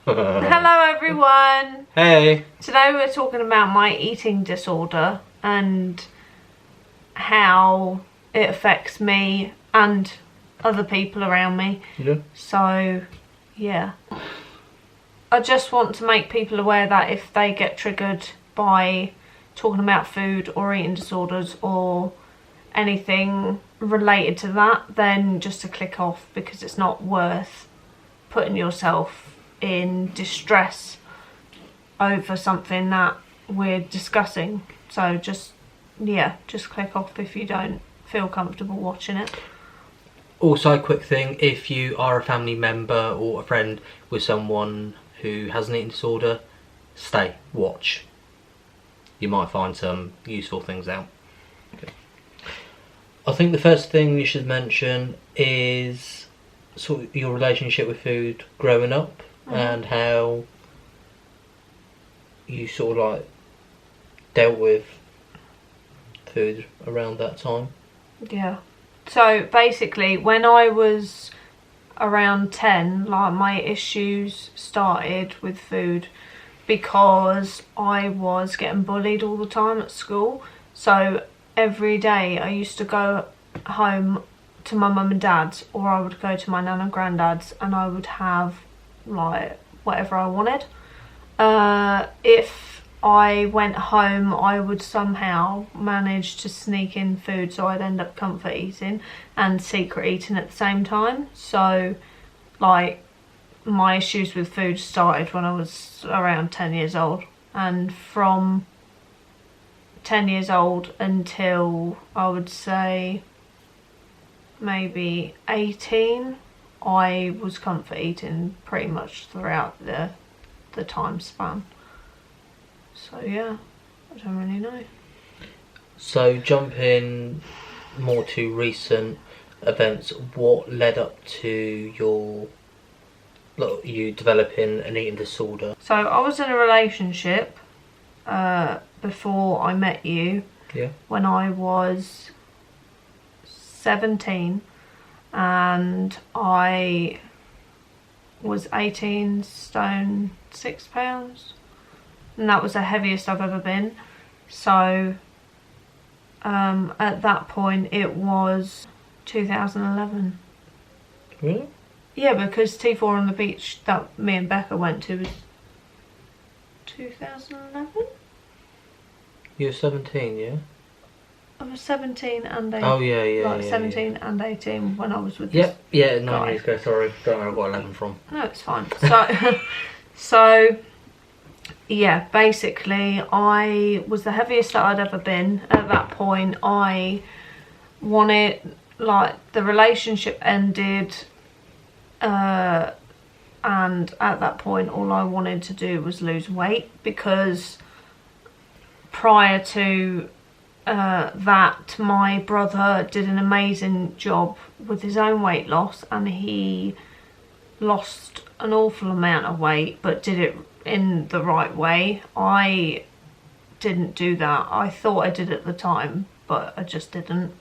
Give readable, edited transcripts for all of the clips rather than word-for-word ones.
Hello everyone! Hey! Today we're talking about my eating disorder and how it affects me and other people around me. Yeah. So, yeah. I just want to make people aware that if they get triggered by talking about food or eating disorders or anything related to that, then just to click off, because it's not worth putting yourself in distress over something that we're discussing. So just click off if you don't feel comfortable watching it. Also, a quick thing, if you are a family member or a friend with someone who has an eating disorder, stay, watch. You might find some useful things out. Okay. I think the first thing you should mention is sort of your relationship with food growing up. And how you sort of like dealt with food around that time. Yeah. So basically, when I was around 10, like, my issues started with food because I was getting bullied all the time at school. So every day I used to go home to my mum and dad's, or I would go to my nan and granddad's, and I would have like whatever I wanted. If I went home, I would somehow manage to sneak in food, so I'd end up comfort eating and secret eating at the same time. So like, my issues with food started when I was around 10 years old, and from 10 years old until I would say maybe 18, I was comfort eating pretty much throughout the time span. So yeah, I don't really know. So jumping more to recent events, what led up to you developing an eating disorder? So I was in a relationship before I met you. Yeah. When I was 17, and I was 18 stone 6 pounds, and that was the heaviest I've ever been. So at that point it was 2011. Really? Yeah, because T4 on the beach that me and Becca went to was 2011. You were 17, yeah? I was 17 and 18. Oh yeah, like yeah, 17 and 18 when I was with this Yeah, 9 guy. years ago, sorry. Don't know where I got 11 from. No, it's fine. So yeah, basically I was the heaviest that I'd ever been. At that point I wanted, like, the relationship ended, and at that point all I wanted to do was lose weight, because prior to that, my brother did an amazing job with his own weight loss, and he lost an awful amount of weight, but did it in the right way. I didn't do that. I thought I did at the time, but I just didn't.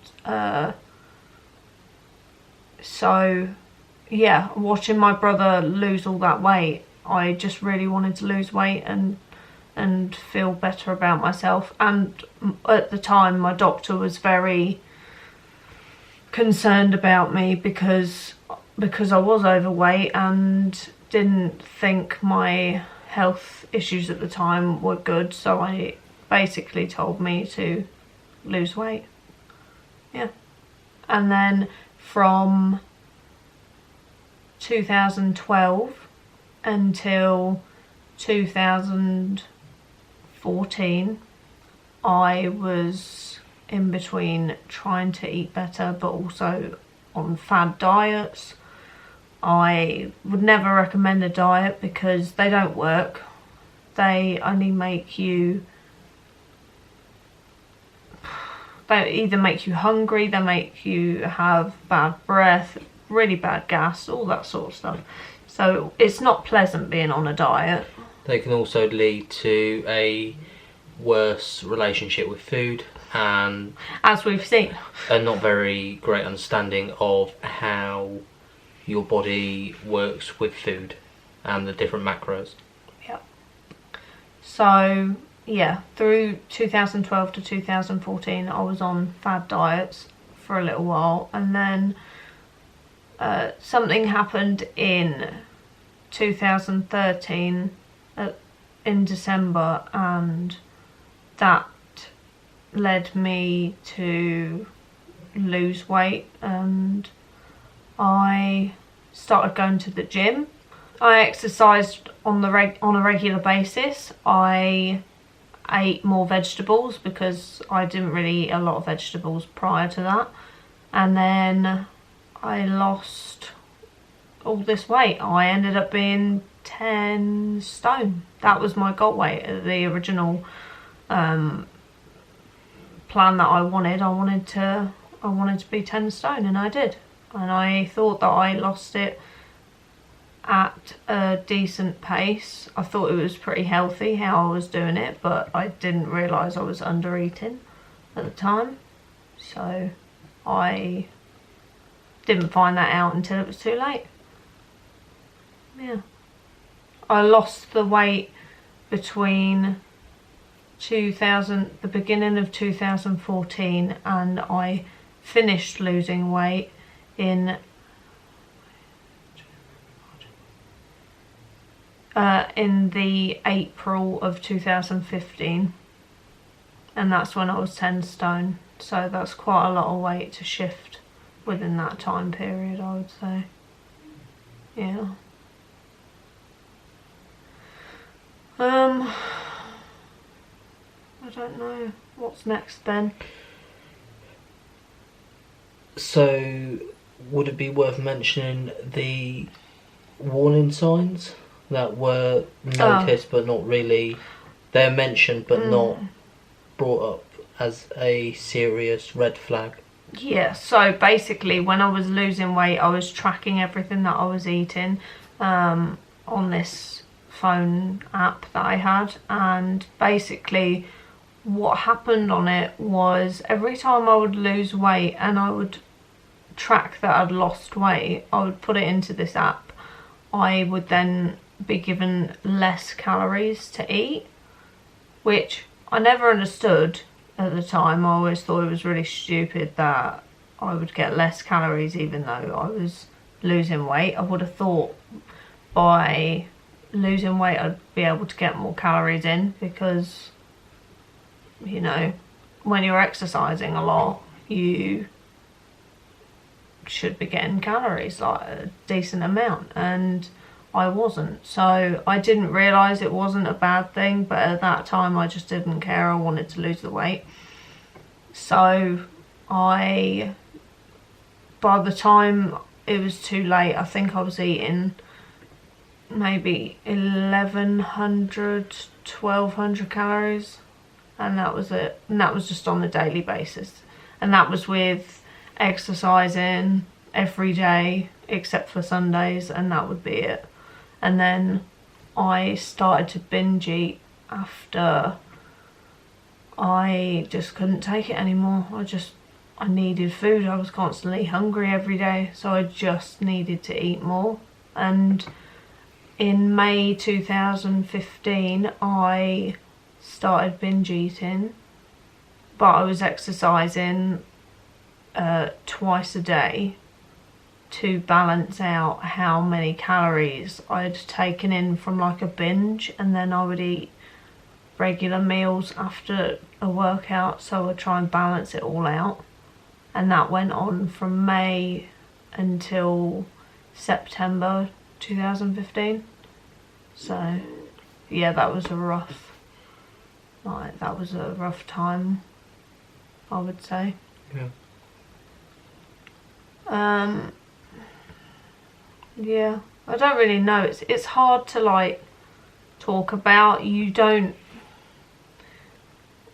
So yeah, watching my brother lose all that weight, I just really wanted to lose weight and feel better about myself. And at the time my doctor was very concerned about me because I was overweight and didn't think my health issues at the time were good, so I basically told me to lose weight. Yeah. And then from 2012 until 2014, I was in between trying to eat better but also on fad diets. I would never recommend a diet because they don't work. They only make you, they either make you hungry, they make you have bad breath, really bad gas, all that sort of stuff. So it's not pleasant being on a diet. They can also lead to a worse relationship with food, and as we've seen, a not very great understanding of how your body works with food. and the different macros. Yeah. So yeah, through 2012 to 2014 I was on fad diets for a little while, and then something happened in 2013 in December, and that led me to lose weight, and I started going to the gym. I exercised on a regular basis. I ate more vegetables because I didn't really eat a lot of vegetables prior to that, and then I lost all this weight. I ended up being 10 stone. That was my goal weight, the original plan that I wanted. I wanted to be 10 stone, and I did. And I thought that I lost it at a decent pace. I thought it was pretty healthy how I was doing it, but I didn't realise I was under eating at the time. So I didn't find that out until it was too late. Yeah. I lost the weight between the beginning of 2014, and I finished losing weight in the April of 2015, and that's when I was 10 stone. So that's quite a lot of weight to shift within that time period, I would say. Yeah. I don't know what's next then. So would it be worth mentioning the warning signs that were noticed but not really, they're mentioned but not brought up as a serious red flag? Yeah, so basically when I was losing weight, I was tracking everything that I was eating on this phone app that I had, and basically what happened on it was every time I would lose weight and I would track that I'd lost weight, I would put it into this app. I would then be given less calories to eat, which I never understood at the time. I always thought it was really stupid that I would get less calories even though I was losing weight. I would have thought by losing weight I'd be able to get more calories in, because, you know, when you're exercising a lot you should be getting calories, like a decent amount, and I wasn't. So I didn't realise it wasn't a bad thing, but at that time I just didn't care. I wanted to lose the weight. So by the time it was too late, I think I was eating maybe 1100, 1200 calories, and that was it. And that was just on a daily basis, and that was with exercising every day except for Sundays, and that would be it. And then I started to binge eat after I just couldn't take it anymore. I needed food. I was constantly hungry every day, so I just needed to eat more. And in May 2015 I started binge eating, but I was exercising twice a day to balance out how many calories I'd taken in from like a binge, and then I would eat regular meals after a workout, so I'd try and balance it all out. And that went on from May until September 2015. So yeah, that was a rough time, I would say. Yeah. Yeah, I don't really know. It's hard to like talk about. You don't,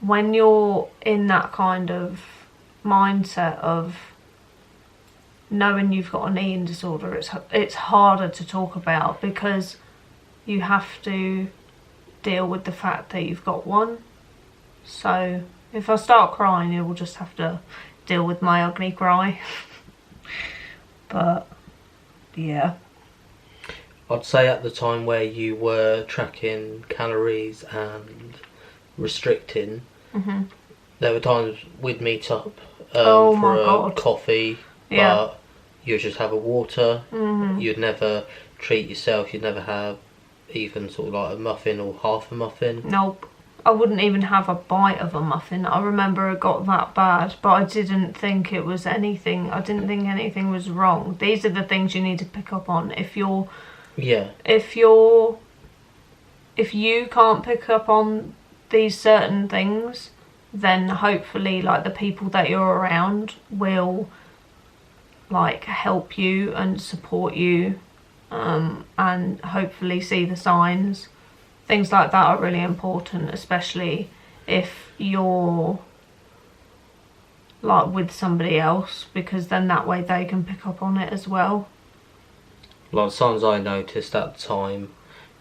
when you're in that kind of mindset of knowing you've got an eating disorder, it's harder to talk about, because you have to deal with the fact that you've got one. So if I start crying, you will just have to deal with my ugly cry. But yeah. I'd say at the time where you were tracking calories and restricting, there were times we'd meet up Oh for my a God. coffee, Yeah. but you'd just have a water. You'd never treat yourself. You'd never have even sort of like a muffin or half a muffin. Nope. I wouldn't even have a bite of a muffin. I remember it got that bad, but I didn't think it was anything. I didn't think anything was wrong. These are the things you need to pick up on. If you can't pick up on these certain things, then hopefully like the people that you're around will like help you and support you, and hopefully see the signs. Things like that are really important, especially if you're like with somebody else, because then that way they can pick up on it as well. Like signs I noticed at the time,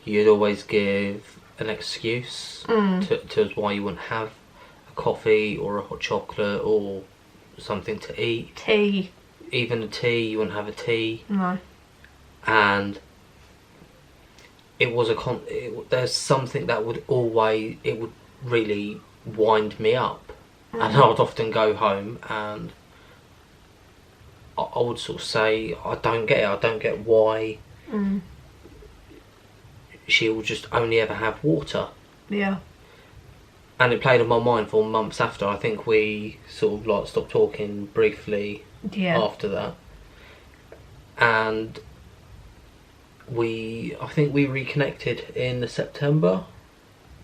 you'd always give an excuse to why you wouldn't have a coffee or a hot chocolate or something to eat. Tea. Even a tea, you wouldn't have a tea. No. And it was there's something that would really wind me up. And I'd often go home and I would sort of say, I don't get why she will just only ever have water. Yeah. And it played on my mind for months after. I think we sort of like stopped talking briefly after that. And I think we reconnected in the September.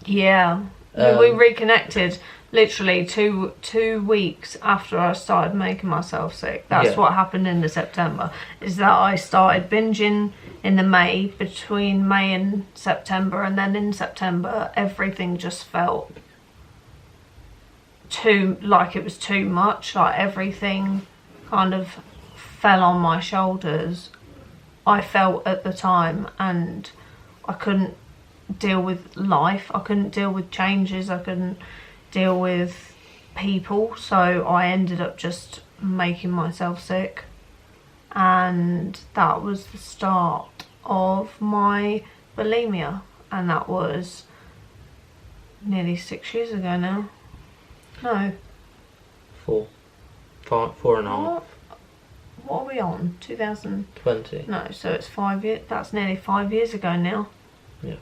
Yeah. We reconnected literally two weeks after I started making myself sick. That's what happened in the September, is that I started binging in the between May and September, and then in September everything just felt it was too much. Like everything kind of fell on my shoulders, I felt at the time, and I couldn't deal with life. I couldn't deal with changes. I couldn't deal with people. So I ended up just making myself sick. And that was the start of my bulimia. And that was nearly 6 years ago now. No. 4.5. What are we on? 2020. No, so it's 5 years. That's nearly 5 years ago now. Yeah.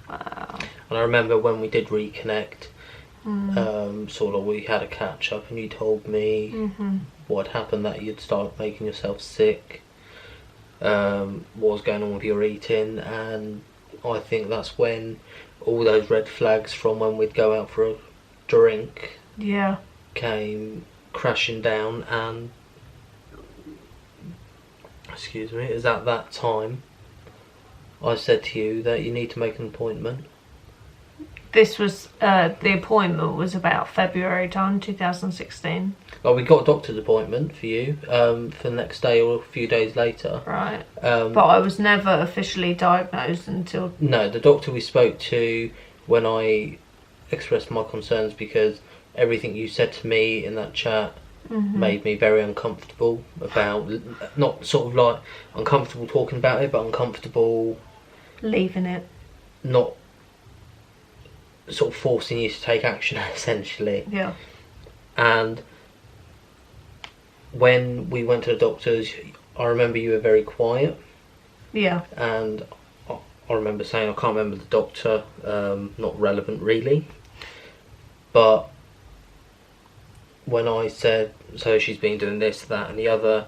Wow. And I remember when we did reconnect, sort of we had a catch up and you told me what happened, that you'd start making yourself sick, what was going on with your eating, and I think that's when all those red flags from when we'd go out for a drink came crashing down. And excuse me, is at that time I said to you that you need to make an appointment. This was, the appointment was about February time, 2016. Well, we got a doctor's appointment for you for the next day or a few days later. Right. But I was never officially diagnosed until... No, the doctor we spoke to when I expressed my concerns, because everything you said to me in that chat made me very uncomfortable about, not sort of like uncomfortable talking about it, but uncomfortable leaving it. Not sort of forcing you to take action, essentially. Yeah. And when we went to the doctors, I remember you were very quiet. Yeah. And I remember saying, I can't remember the doctor, not relevant really. But when I said, so she's been doing this, that and the other,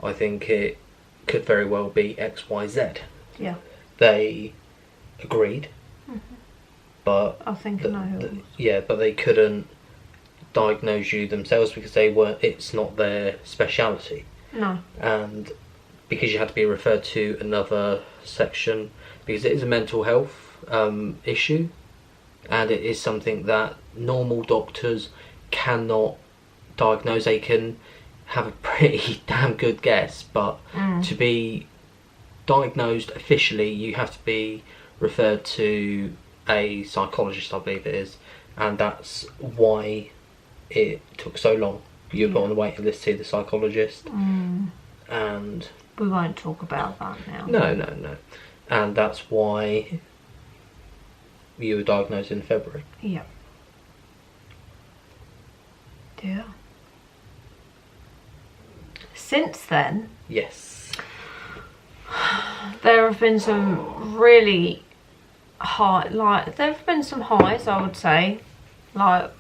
I think it could very well be X, Y, Z. Yeah. They agreed. But I think I know who it was. Yeah, but they couldn't diagnose you themselves because it's not their speciality. No. And because you had to be referred to another section, because it is a mental health issue, and it is something that normal doctors cannot diagnose. They can have a pretty damn good guess, but to be diagnosed officially, you have to be referred to a psychologist, I believe it is, and that's why it took so long. You got on the waiting list to see the psychologist, and we won't talk about that now. No. And that's why you were diagnosed in February. Yeah. Yeah. Since then, Yes. there have been some really there have been some highs, I would say. Like,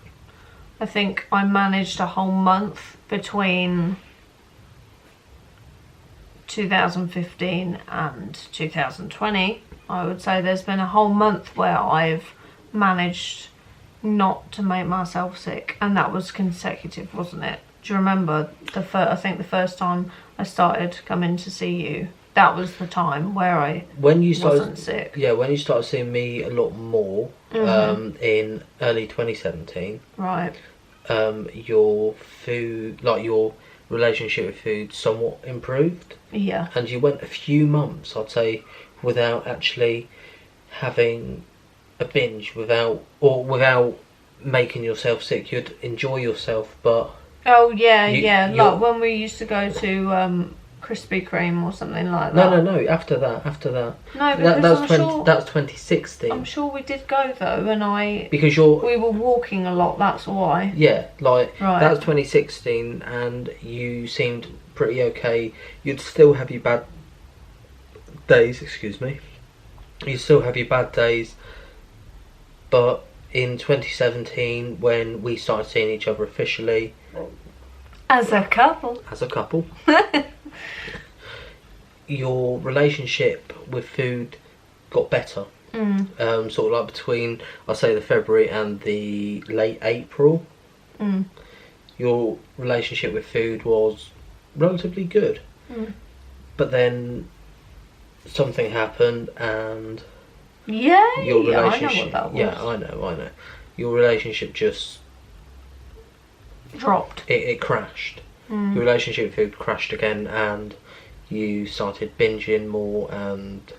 I think I managed a whole month between 2015 and 2020. I would say there's been a whole month where I've managed not to make myself sick, and that was consecutive, wasn't it? Do you remember I think the first time I started coming to see you, that was the time where I wasn't sick. Yeah, when you started seeing me a lot more, in early 2017, Right. Your food, like your relationship with food, somewhat improved. Yeah. And you went a few months, I'd say, without actually having a binge, without making yourself sick. You'd enjoy yourself, but Oh yeah, like when we used to go to Krispy Kreme or something like that. No. After that. No, because That was 2016. I'm sure we did go though, and because we were walking a lot. That's why. Yeah, like Right. that was 2016, and you seemed pretty okay. You'd still have your bad days. Excuse me. You still have your bad days, but in 2017, when we started seeing each other officially As a couple. Your relationship with food got better. Sort of like between, I'd say, the February and the late April. Your relationship with food was relatively good. But then something happened, and your relationship, I know what that was. yeah, I know. Your relationship just Dropped. it crashed. Your relationship with food crashed again, and you started binging more and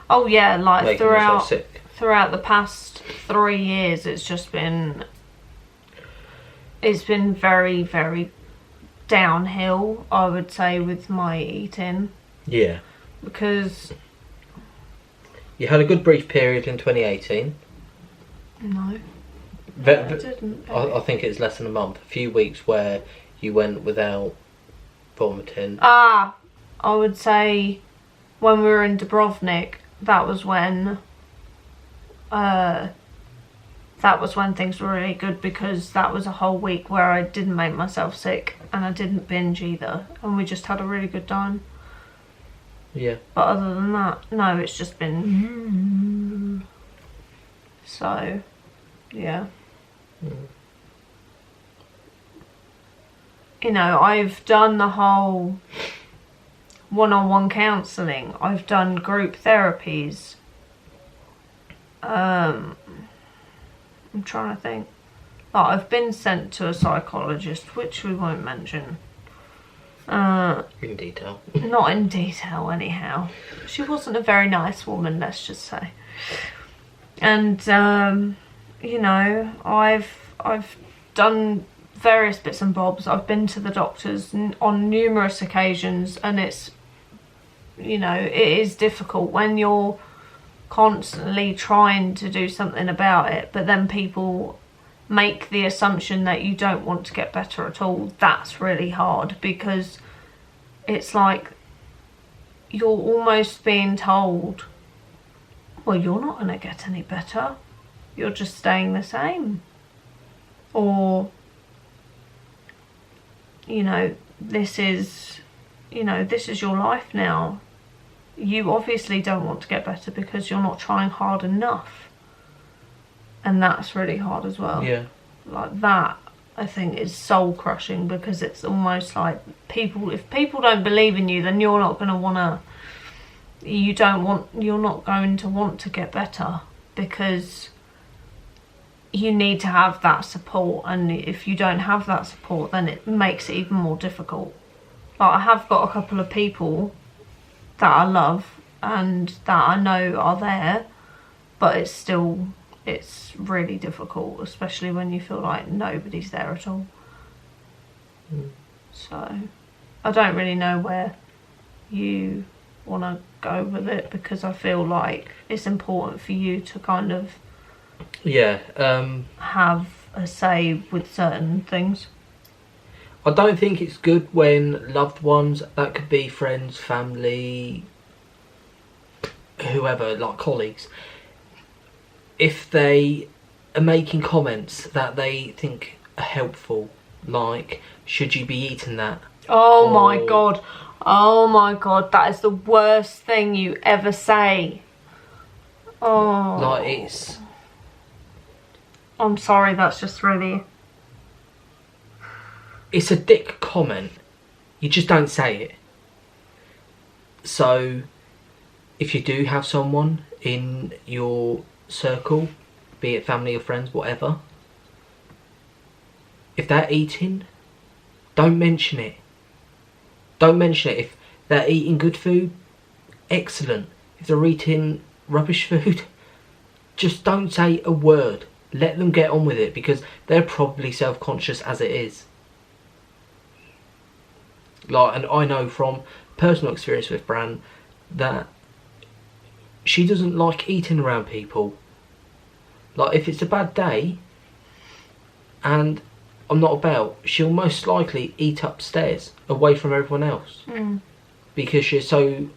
Oh yeah, like making yourself sick. throughout the past 3 years, it's been very, very downhill, I would say, with my eating, Yeah. because You had a good brief period in 2018. no, Ve- I ve- didn't. I think it's less than a month. A few weeks where you went without vomiting. I would say when we were in Dubrovnik, that was when things were really good, because that was a whole week where I didn't make myself sick and I didn't binge either, and we just had a really good time. Yeah. But other than that, no, it's just been so, yeah. You know, I've done the whole one-on-one counselling. I've done group therapies. I'm trying to think. Like, I've been sent to a psychologist, which we won't mention. In detail. Not in detail, anyhow. She wasn't a very nice woman, let's just say. And you know, I've done various bits and bobs. I've been to the doctors on numerous occasions, and it's, you know, it is difficult when you're constantly trying to do something about it, but then people make the assumption that you don't want to get better at all. That's really hard, because it's like you're almost being told, well, you're not going to get any better, you're just staying the same, or, you know, this is your life now. You obviously don't want to get better because you're not trying hard enough. And that's really hard as well. Yeah. Like that, I think, is soul crushing, because it's almost like if people don't believe in you, then you're not going to you're not going to want to get better, because you need to have that support, and if you don't have that support, then it makes it even more difficult. Like, I have got a couple of people that I love and that I know are there, but it's really difficult, especially when you feel like nobody's there at all. So I don't really know where you want to go with it, because I feel like it's important for you to kind of have a say with certain things. I don't think it's good when loved ones, that could be friends, family, whoever, like colleagues, if they are making comments that they think are helpful, like, should you be eating that? Oh my god. Oh my god, that is the worst thing you ever say. Oh. Like, it's... I'm sorry, that's just really... It's a dick comment. You just don't say it. So, if you do have someone in your circle, be it family or friends, whatever, if they're eating, don't mention it. Don't mention it. If they're eating good food, excellent. If they're eating rubbish food, just don't say a word. Let them get on with it, because they're probably self-conscious as it is. Like, and I know from personal experience with Bran that she doesn't like eating around people. Like, if it's a bad day and I'm not about, she'll most likely eat upstairs away from everyone else, because she's so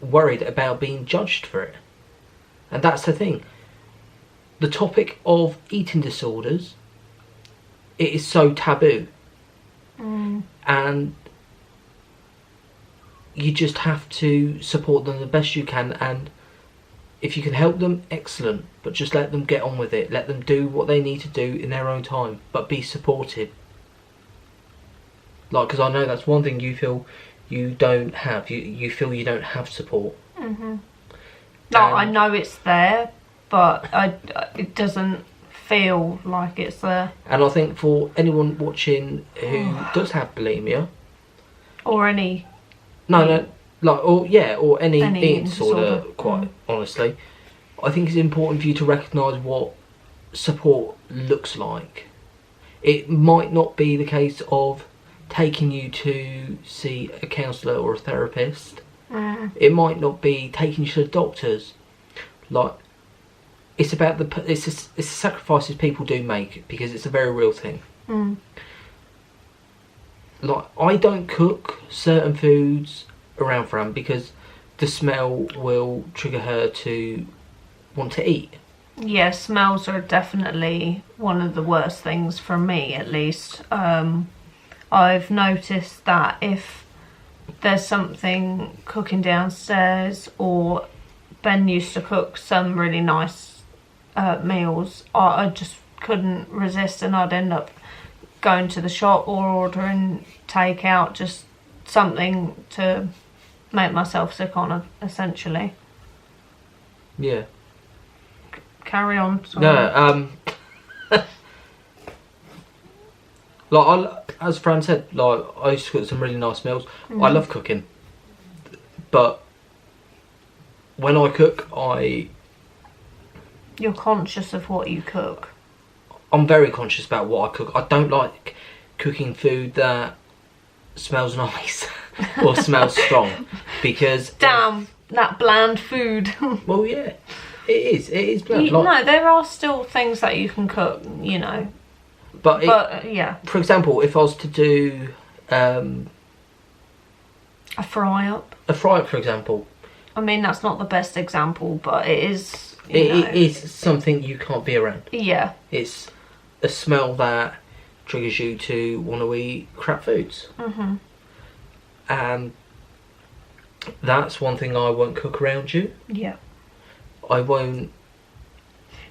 worried about being judged for it. And that's the thing. The topic of eating disorders, it is so taboo. And you just have to support them the best you can, and if you can help them, excellent, but just let them get on with it. Let them do what they need to do in their own time, but be supportive. Like, because I know that's one thing you feel you don't have. You feel you don't have support. No, I know it's there, but it doesn't feel like it's there. And I think for anyone watching who does have bulimia, or any or any eating disorder, disorder. quite honestly, I think it's important for you to recognise what support looks like. It might not be the case of taking you to see a counsellor or a therapist. It might not be taking you to the doctors. Like, it's about it's the sacrifices people do make, because it's a very real thing. Like, I don't cook certain foods around Fran because the smell will trigger her to want to eat. Yeah, smells are definitely one of the worst things for me, at least. I've noticed that if there's something cooking downstairs, or Ben used to cook some really nice meals, I just couldn't resist, and I'd end up going to the shop or ordering takeout, just something to make myself sick on, essentially. Yeah. Carry on. Sorry. No, like, as Fran said, like, I used to cook some really nice meals. I love cooking, but when I cook, You're conscious of what you cook. I'm very conscious about what I cook. I don't like cooking food that smells nice or smells strong, because Damn, that bland food. well, yeah, it is bland. No, there are still things that you can cook, you know. But yeah. For example, if I was to do A fry up. a fry up, for example, I mean, that's not the best example, but it is. It is something you can't be around. Yeah. It's a smell that triggers you to want to eat crap foods. And that's one thing I won't cook around you. Yeah. I won't.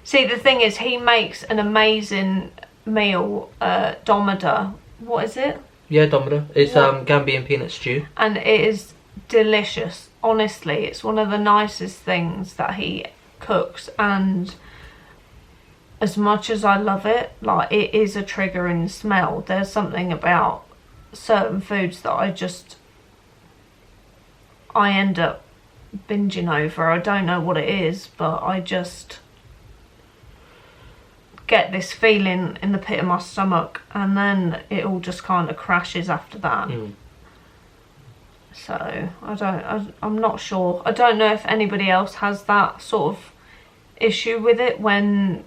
See, the thing is, he makes an amazing meal, Domada. What is it? Yeah, Domino. It's Gambian peanut stew. And it is delicious. Honestly, it's one of the nicest things that he cooks, and as much as I love it, like, it is a triggering smell. There's something about certain foods that I end up binging over. I don't know what it is, but I just get this feeling in the pit of my stomach, and then it all just kind of crashes after that. So I'm not sure. I don't know if anybody else has that sort of issue with it when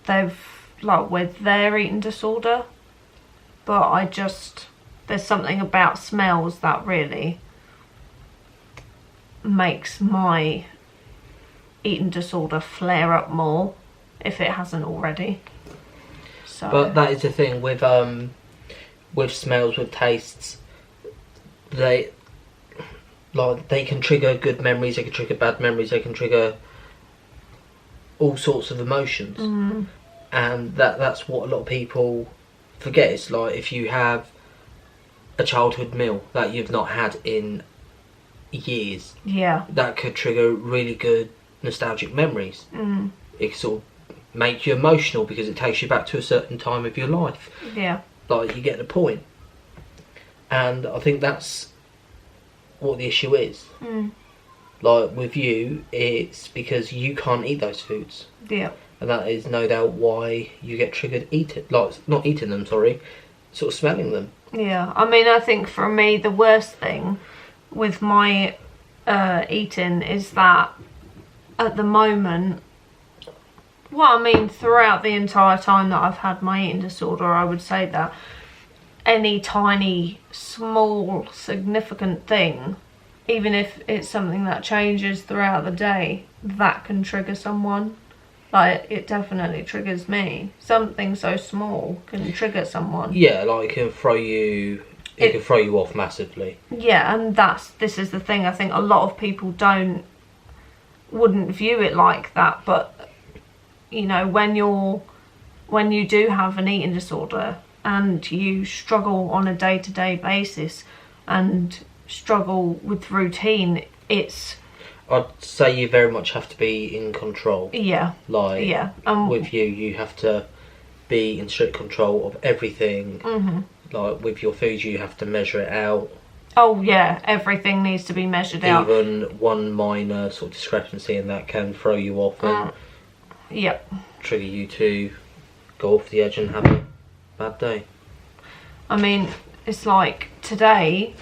they've, like, with their eating disorder, but there's something about smells that really makes my eating disorder flare up more if it hasn't already. So, but that is the thing with smells, with tastes. They can trigger good memories. They can trigger bad memories. They can trigger all sorts of emotions, and that's what a lot of people forget. It's like if you have a childhood meal that you've not had in years, that could trigger really good nostalgic memories. It can sort of make you emotional because it takes you back to a certain time of your life. Like, you get the point. And I think that's what the issue is. Like, with you, it's because you can't eat those foods. And that is no doubt why you get triggered not eating them, sorry, sort of smelling them. I mean, I think for me the worst thing with my eating is that at the moment, throughout the entire time that I've had my eating disorder, I would say that any tiny, small, significant thing, even if it's something that changes throughout the day, that can trigger someone. Like, it definitely triggers me. Something so small can trigger someone. Yeah, like it can throw you off massively. Yeah, and this is the thing. I think a lot of people wouldn't view it like that, but you know, when you do have an eating disorder and you struggle on a day-to-day basis and struggle with routine, I'd say you very much have to be in control. With you have to be in strict control of everything. Like, with your food, you have to measure it out. Oh yeah, everything needs to be measured out. Even one minor sort of discrepancy in that can throw you off and trigger you to go off the edge and have a bad day. I mean, it's like today,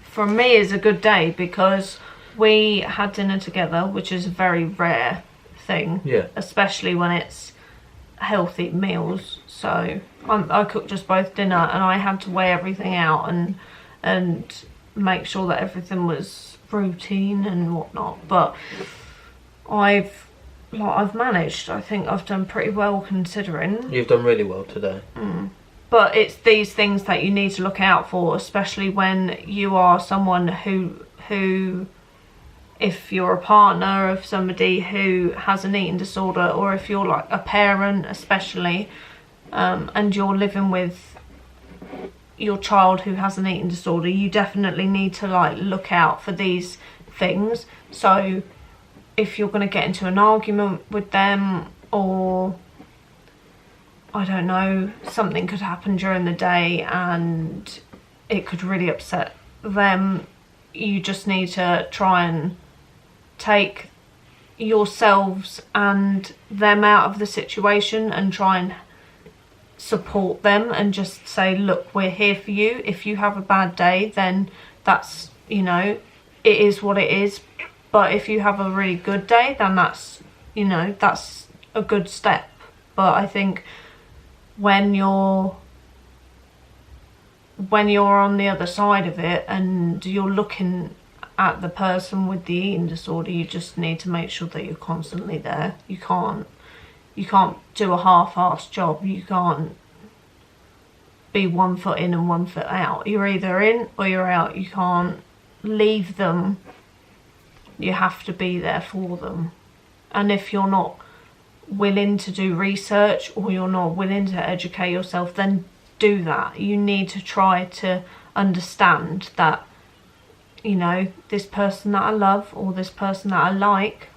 for me, is a good day because we had dinner together, which is a very rare thing. Especially when it's healthy meals. So I cooked us both dinner, and I had to weigh everything out and make sure that everything was routine and whatnot. But I've managed. I think I've done pretty well considering. You've done really well today. But it's these things that you need to look out for, especially when you are someone who if you're a partner of somebody who has an eating disorder, or if you're like a parent especially, and you're living with your child who has an eating disorder, you definitely need to like look out for these things. So if you're going to get into an argument with them, or I don't know, something could happen during the day and it could really upset them, you just need to try and take yourselves and them out of the situation and try and support them and just say, look, we're here for you. If you have a bad day, then that's, you know, it is what it is. But if you have a really good day, then that's, you know, that's a good step. But I think when you're on the other side of it and you're looking at the person with the eating disorder, you just need to make sure that you're constantly there. You can't do a half-assed job. You can't be 1 foot in and 1 foot out. You're either in or you're out. You can't leave them. You have to be there for them. And if you're not willing to do research or you're not willing to educate yourself, then do that. You need to try to understand that, you know, this person that I love or this person that I like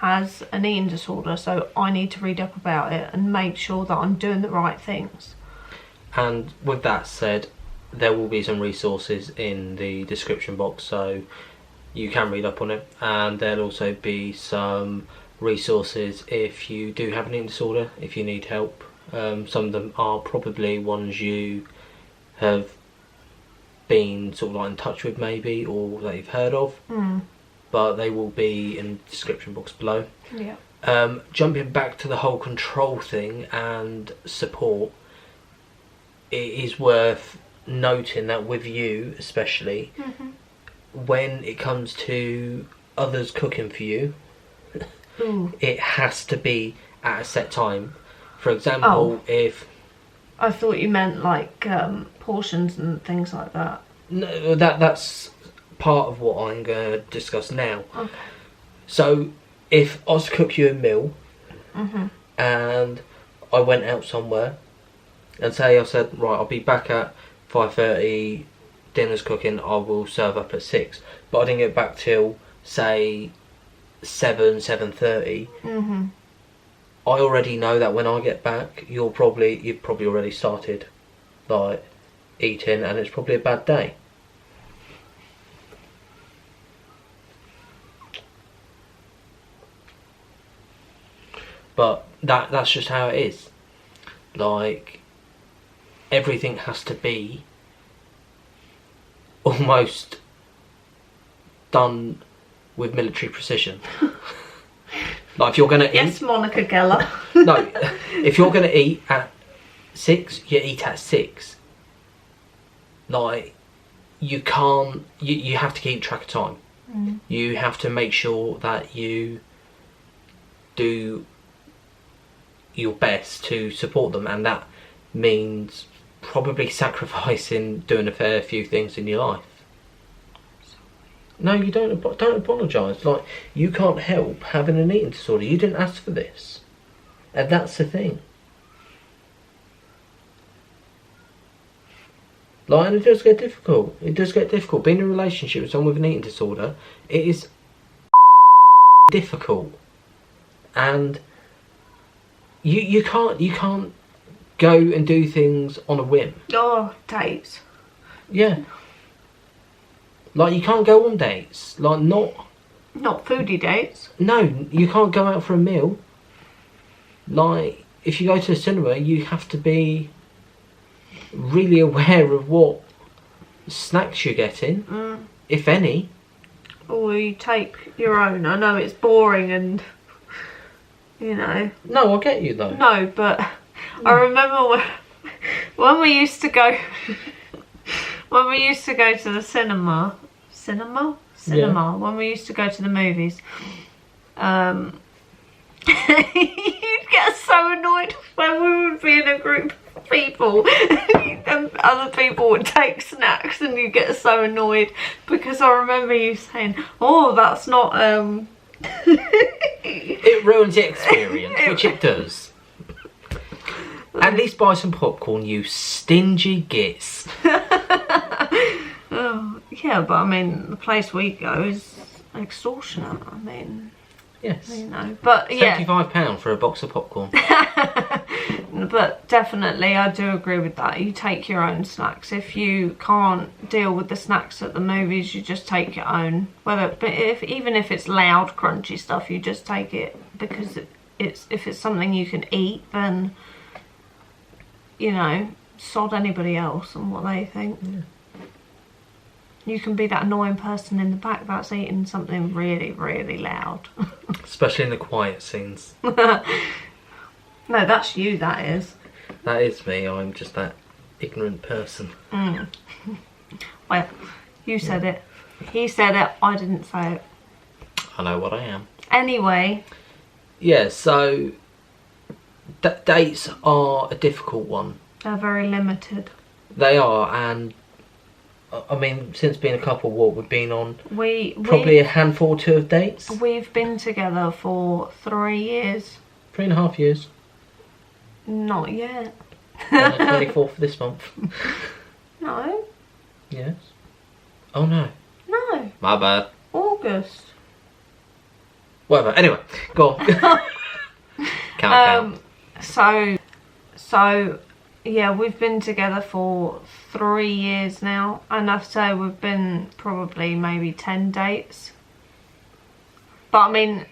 has an eating disorder, so I need to read up about it and make sure that I'm doing the right things. And with that said, there will be some resources in the description box, so you can read up on it, and there'll also be some resources if you do have an eating disorder, if you need help. Some of them are probably ones you have been sort of like in touch with maybe, or that you've heard of. But they will be in the description box below. Yeah. Jumping back to the whole control thing and support, it is worth noting that with you especially, when it comes to others cooking for you, it has to be at a set time. For example, if... I thought you meant like portions and things like that. No, that's part of what I'm going to discuss now. Okay. So, if I was to cook you a meal, and I went out somewhere, and say I said, right, I'll be back at 5:30, dinner's cooking, I will serve up at 6, but I didn't get back till, say, 7:30. I already know that when I get back, you've probably already started, like, eating, and it's probably a bad day. But that's just how it is. Like, everything has to be almost done with military precision. Like, if you're going to eat... Yes, Monica Geller. No, if you're going to eat at 6, you eat at 6. Like, you can't... You have to keep track of time. You have to make sure that you do your best to support them, and that means probably sacrificing doing a fair few things in your life. No, you don't apologise. Like, you can't help having an eating disorder. You didn't ask for this, and that's the thing. Like, and it does get difficult. It does get difficult. Being in a relationship with someone with an eating disorder, it is difficult, and you can't go and do things on a whim. Oh, dates. Yeah. Like, you can't go on dates. Like, not foodie dates. No, you can't go out for a meal. Like, if you go to the cinema, you have to be really aware of what snacks you're getting, if any. Or you take your own. I know it's boring and, you know. No, I get you though. No, but I remember when we used to go when we used to go to the cinema, Yeah. when we used to go to the movies, you'd get so annoyed when we would be in a group of people and other people would take snacks, and you get so annoyed because I remember you saying, oh, that's not It ruins the experience, which it does. At least buy some popcorn, you stingy gits. Oh, yeah, but I mean, the place we go is extortionate. I mean, Yes. you know, but yeah. £75 for a box of popcorn. But definitely, I do agree with that. You take your own snacks. If you can't deal with the snacks at the movies, you just take your own. Even if it's loud, crunchy stuff, you just take it because if it's something you can eat, then, you know, sod anybody else and what they think. Yeah. You can be that annoying person in the back that's eating something really, really loud. Especially in the quiet scenes. No, that's you, that is. That is me. I'm just that ignorant person. Well, you said it. He said it. I didn't say it. I know what I am. Anyway. Yeah, so dates are a difficult one. They're very limited. They are, and I mean, since being a couple, what we've been on Probably a handful or two of dates. We've been together for 3 years. 3.5 years. Not yet. On the 24th of this month. No. Yes. Oh no. No. My bad. August. Whatever. Anyway, go on. Count. So yeah, we've been together for 3 years now, and I'd say we've been probably maybe 10 dates. But I mean,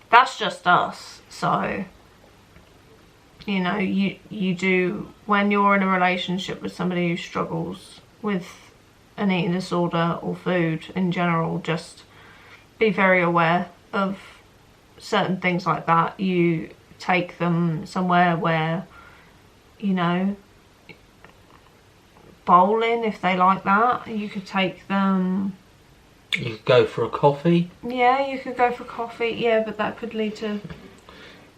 that's just us. So, you know, you do, when you're in a relationship with somebody who struggles with an eating disorder or food in general, just be very aware of certain things like that. You take them somewhere where, you know, bowling if they like that. You could take them. You could go for a coffee. Yeah, you could go for coffee. Yeah, but that could lead to.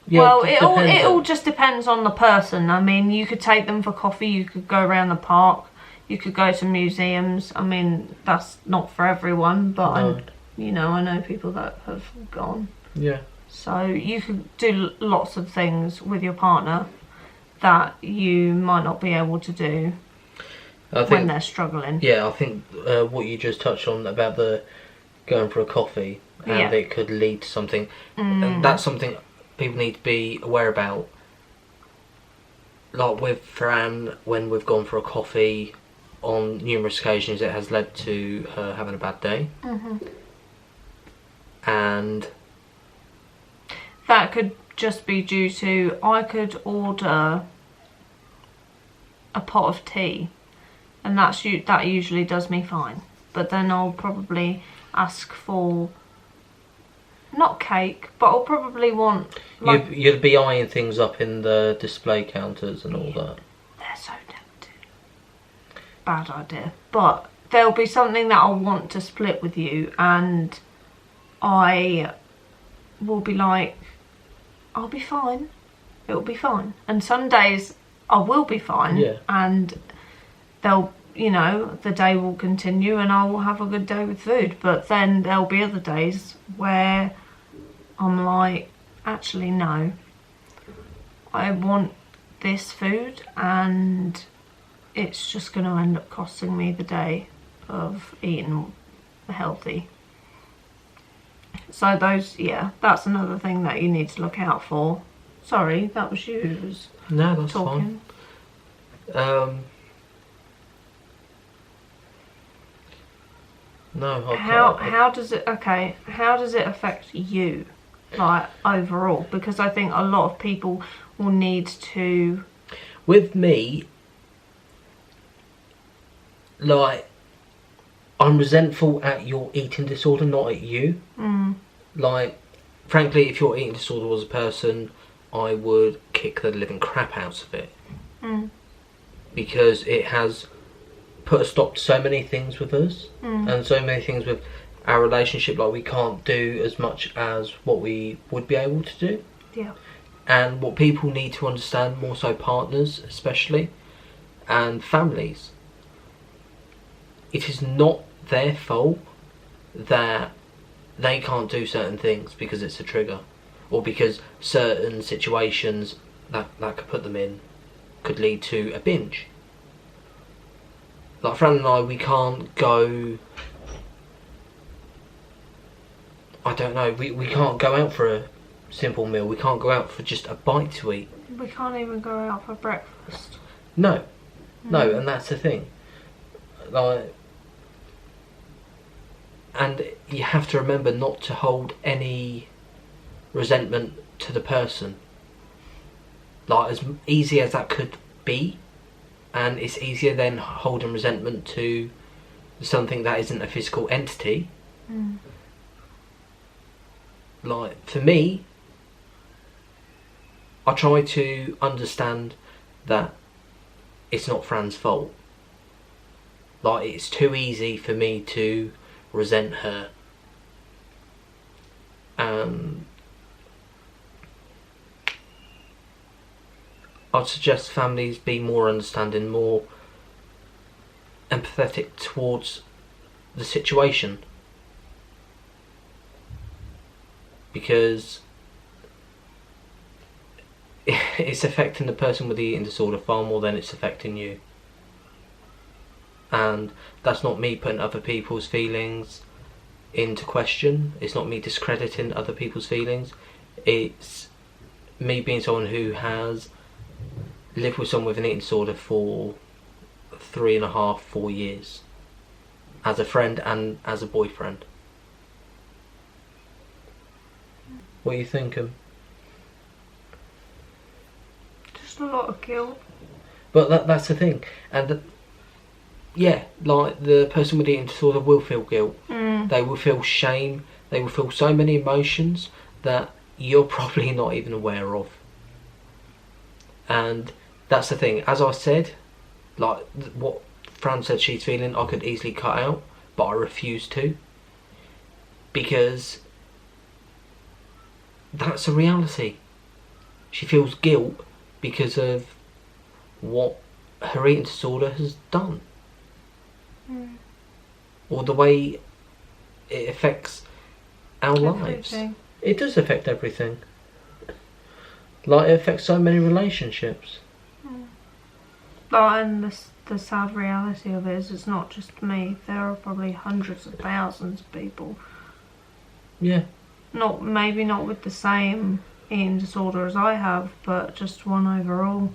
Yeah, well, it it all just depends on the person. I mean, you could take them for coffee. You could go around the park. You could go to museums. I mean, that's not for everyone, but No. I know people that have gone. Yeah. So you could do lots of things with your partner that you might not be able to do when they're struggling. Yeah, I think what you just touched on about the going for a coffee and it could lead to something, and that's something people need to be aware about. Like with Fran, when we've gone for a coffee, on numerous occasions it has led to her having a bad day. And that could just be due to, I could order a pot of tea, and that usually does me fine. But then I'll probably ask for, not cake, but I'll probably want... like, you'd be eyeing things up in the display counters and all that. They're so tempting. Bad idea. But there'll be something that I'll want to split with you, and I will be like, I'll be fine. It'll be fine. And some days I will be fine. Yeah. And the day will continue and I will have a good day with food. But then there'll be other days where I'm like, actually no. I want this food and it's just going to end up costing me the day of eating healthy. So that's another thing that you need to look out for. Sorry, that was you who was No, that's talking. Fine. No. How does it affect you, like, overall? Because I think a lot of people will need to. With me, like, I'm resentful at your eating disorder, not at you. Like, frankly, if your eating disorder was a person, I would kick the living crap out of it. Because it has put a stop to so many things with us, and so many things with our relationship. Like, we can't do as much as what we would be able to do. Yeah. And what people need to understand, more so partners especially, and families, it is not their fault that they can't do certain things because it's a trigger, or because certain situations that could put them in could lead to a binge. Like Fran and I, we can't go, I don't know, we can't go out for a simple meal. We can't go out for just a bite to eat. We can't even go out for breakfast. No, and that's the thing. Like, and you have to remember not to hold any resentment to the person. Like, as easy as that could be, and it's easier than holding resentment to something that isn't a physical entity. Like, for me, I try to understand that it's not Fran's fault. Like, it's too easy for me to resent her. I'd suggest families be more understanding, more empathetic towards the situation. Because it's affecting the person with the eating disorder far more than it's affecting you. And that's not me putting other people's feelings into question. It's not me discrediting other people's feelings. It's me being someone who has lived with someone with an eating disorder for 3.5, 4 years, as a friend and as a boyfriend. What are you thinking? Just a lot of guilt. But that's the thing, and yeah, like the person with eating disorder will feel guilt. Mm. They will feel shame. They will feel so many emotions that you're probably not even aware of. And that's the thing. As I said, like what Fran said she's feeling, I could easily cut out, but I refuse to, because that's a reality. She feels guilt because of what her eating disorder has done. Mm. Or the way it affects our lives. It does affect everything. Like, it affects so many relationships. Mm. Oh, and the sad reality of it is it's not just me. There are probably hundreds of thousands of people. Yeah. Maybe not with the same eating disorder as I have, but just one overall.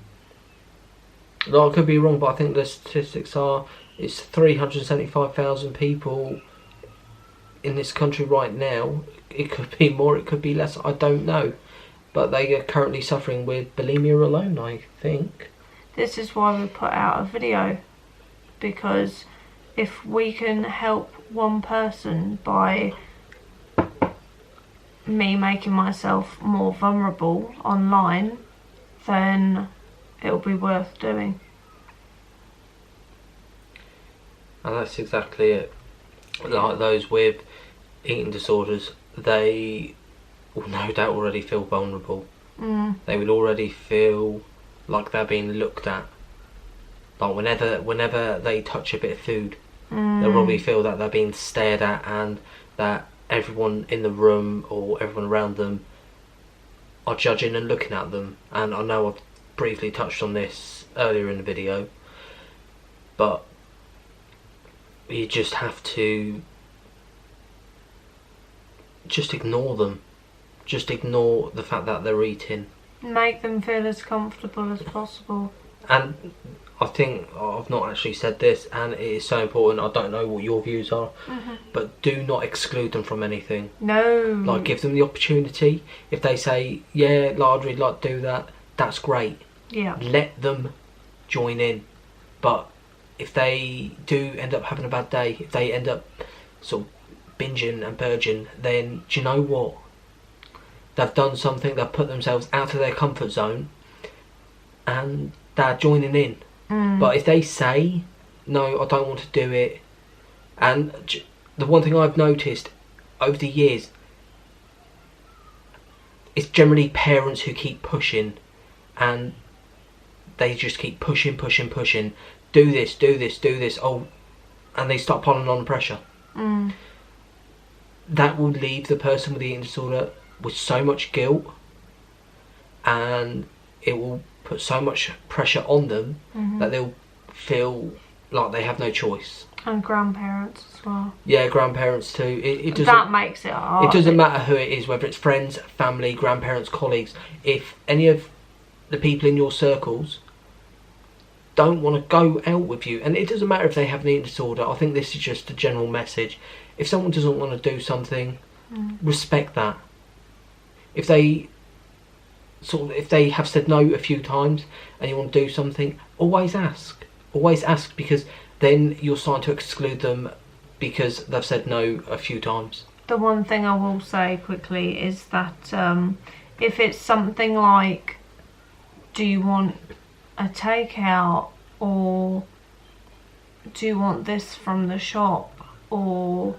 No, I could be wrong, but I think the statistics are it's 375,000 people in this country right now. It could be more, it could be less, I don't know. But they are currently suffering with bulimia alone, I think. This is why we put out a video, because if we can help one person by me making myself more vulnerable online, then it'll be worth doing. And that's exactly it. Like those with eating disorders, they will no doubt already feel vulnerable. Mm. They will already feel like they're being looked at. Like whenever they touch a bit of food, they'll probably feel that they're being stared at, and that everyone in the room or everyone around them are judging and looking at them. And I know I've briefly touched on this earlier in the video, but you just have to just ignore them. Just ignore the fact that they're eating. Make them feel as comfortable as possible. And I think I've not actually said this, and it is so important. I don't know what your views are, but do not exclude them from anything. No. Like, give them the opportunity. If they say, yeah, like, I'd really like to do that, that's great. Yeah. Let them join in. But if they do end up having a bad day, if they end up sort of binging and purging, then do you know what? They've done something, they've put themselves out of their comfort zone, and they're joining in. But if they say, no, I don't want to do it, and the one thing I've noticed over the years, it's generally parents who keep pushing, and they just keep pushing, do this, oh, and they start piling on the pressure. That will leave the person with the eating disorder with so much guilt, and it will put so much pressure on them that they'll feel like they have no choice. And grandparents as well. Yeah, grandparents too. It doesn't, that makes it hard. It doesn't matter who it is, whether it's friends, family, grandparents, colleagues. If any of the people in your circles don't want to go out with you, and it doesn't matter if they have an eating disorder, I think this is just a general message. If someone doesn't want to do something, respect that. If they have said no a few times and you want to do something, always ask, because then you're starting to exclude them because they've said no a few times. The one thing I will say quickly is that if it's something like, do you want a takeout, or do you want this from the shop, or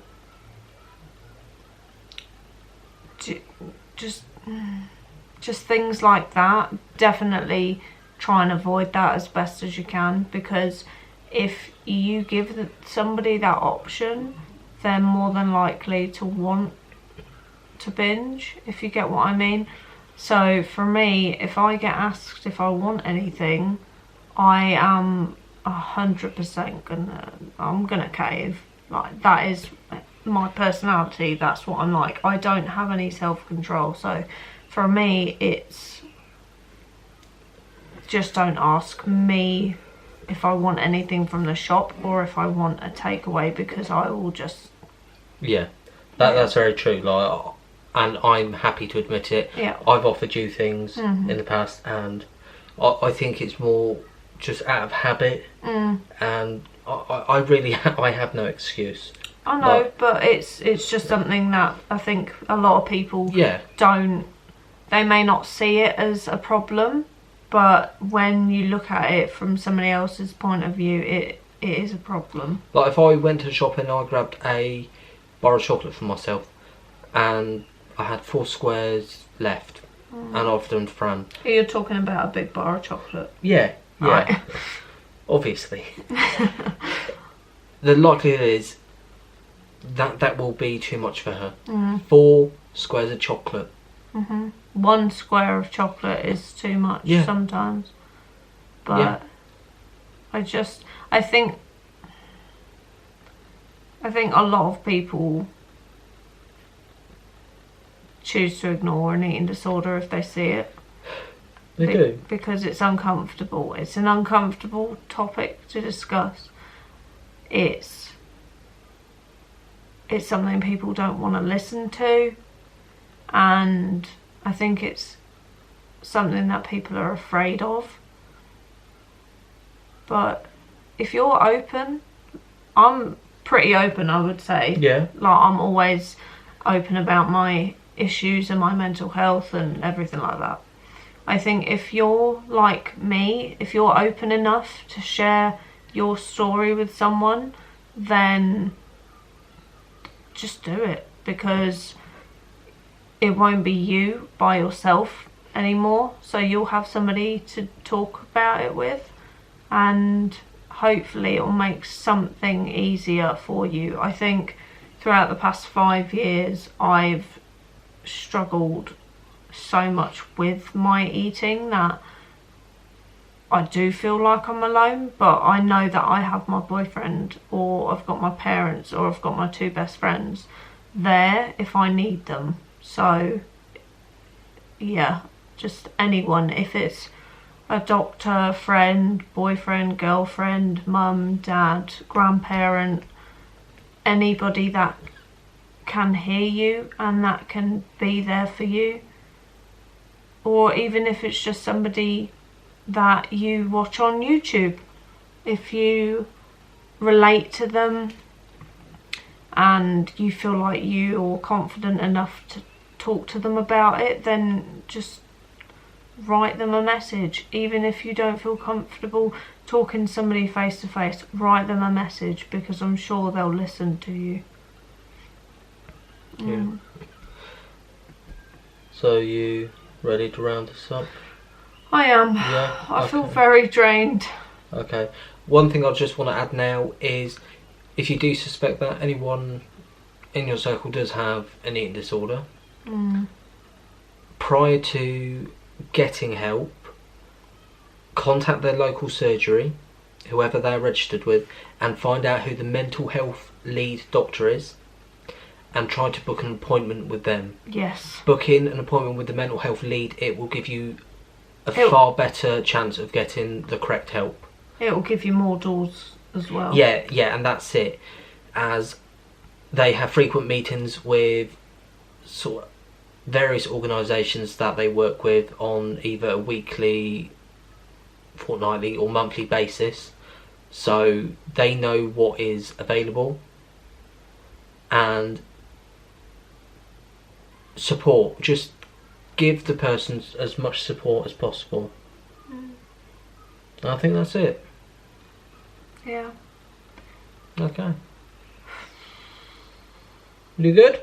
just things like that, definitely try and avoid that as best as you can, because if you give somebody that option, they're more than likely to want to binge, if you get what I mean. So for me, if I get asked if I want anything, I am 100% I'm gonna cave. Like, that is my personality, that's what I'm like. I don't have any self-control, so for me it's just don't ask me if I want anything from the shop or if I want a takeaway, because I will just... Yeah, that's very true. Like, and I'm happy to admit it. Yeah. I've offered you things in the past, and I think it's more just out of habit, and I really I have no excuse. I know, but it's just something that I think a lot of people don't. They may not see it as a problem, but when you look at it from somebody else's point of view, it is a problem. Like if I went to the shop and I grabbed a bar of chocolate for myself, and I had 4 squares left, and I offered them to Fran. You're talking about a big bar of chocolate. Yeah. Right. Obviously. The likelihood is that will be too much for her. 4 squares of chocolate. 1 square of chocolate is too much sometimes. But I think a lot of people choose to ignore an eating disorder if they see it. They do. Because it's uncomfortable. It's an uncomfortable topic to discuss. It's something people don't want to listen to, and I think it's something that people are afraid of. But if you're open, I'm pretty open, I would say. Yeah. Like, I'm always open about my issues and my mental health and everything like that. I think if you're like me, if you're open enough to share your story with someone, then just do it, because it won't be you by yourself anymore. So you'll have somebody to talk about it with, and hopefully it'll make something easier for you. I think throughout the past 5 years I've struggled so much with my eating that I do feel like I'm alone, but I know that I have my boyfriend, or I've got my parents, or I've got my 2 best friends there if I need them. So yeah, just anyone, if it's a doctor, friend, boyfriend, girlfriend, mum, dad, grandparent, anybody that can hear you and that can be there for you. Or even if it's just somebody that you watch on YouTube, if you relate to them and you feel like you're confident enough to talk to them about it, then just write them a message. Even if you don't feel comfortable talking to somebody face to face, write them a message, because I'm sure they'll listen to you. Yeah. So you ready to round this up? I am. Yeah. I feel very drained. Okay. One thing I just want to add now is, if you do suspect that anyone in your circle does have an eating disorder, prior to getting help, contact their local surgery, whoever they're registered with, and find out who the mental health lead doctor is, and try to book an appointment with them. Yes. Booking an appointment with the mental health lead, it will give you a far better chance of getting the correct help. It will give you more doors as well. Yeah, and that's it. As they have frequent meetings with sort of various organisations that they work with on either a weekly, fortnightly or monthly basis, so they know what is available. And support, just give the person as much support as possible. I think that's it. Yeah. Okay. You good?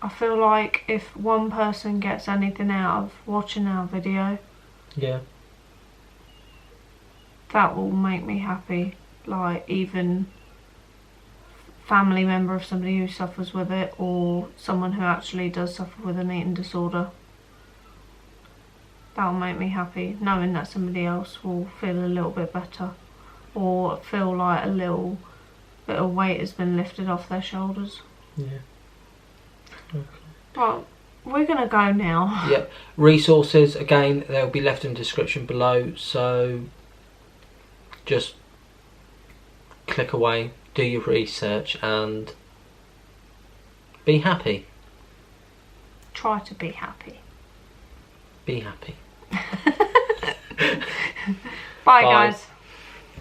I feel like if one person gets anything out of watching our video, that will make me happy. Like, even family member of somebody who suffers with it, or someone who actually does suffer with an eating disorder, that'll make me happy, knowing that somebody else will feel a little bit better, or feel like a little bit of weight has been lifted off their shoulders. Yeah. Okay. Well, we're gonna go now. Yeah. Resources, again, they'll be left in the description below, so just click away, do your research, and be happy. Try to be happy. Be happy. Bye guys.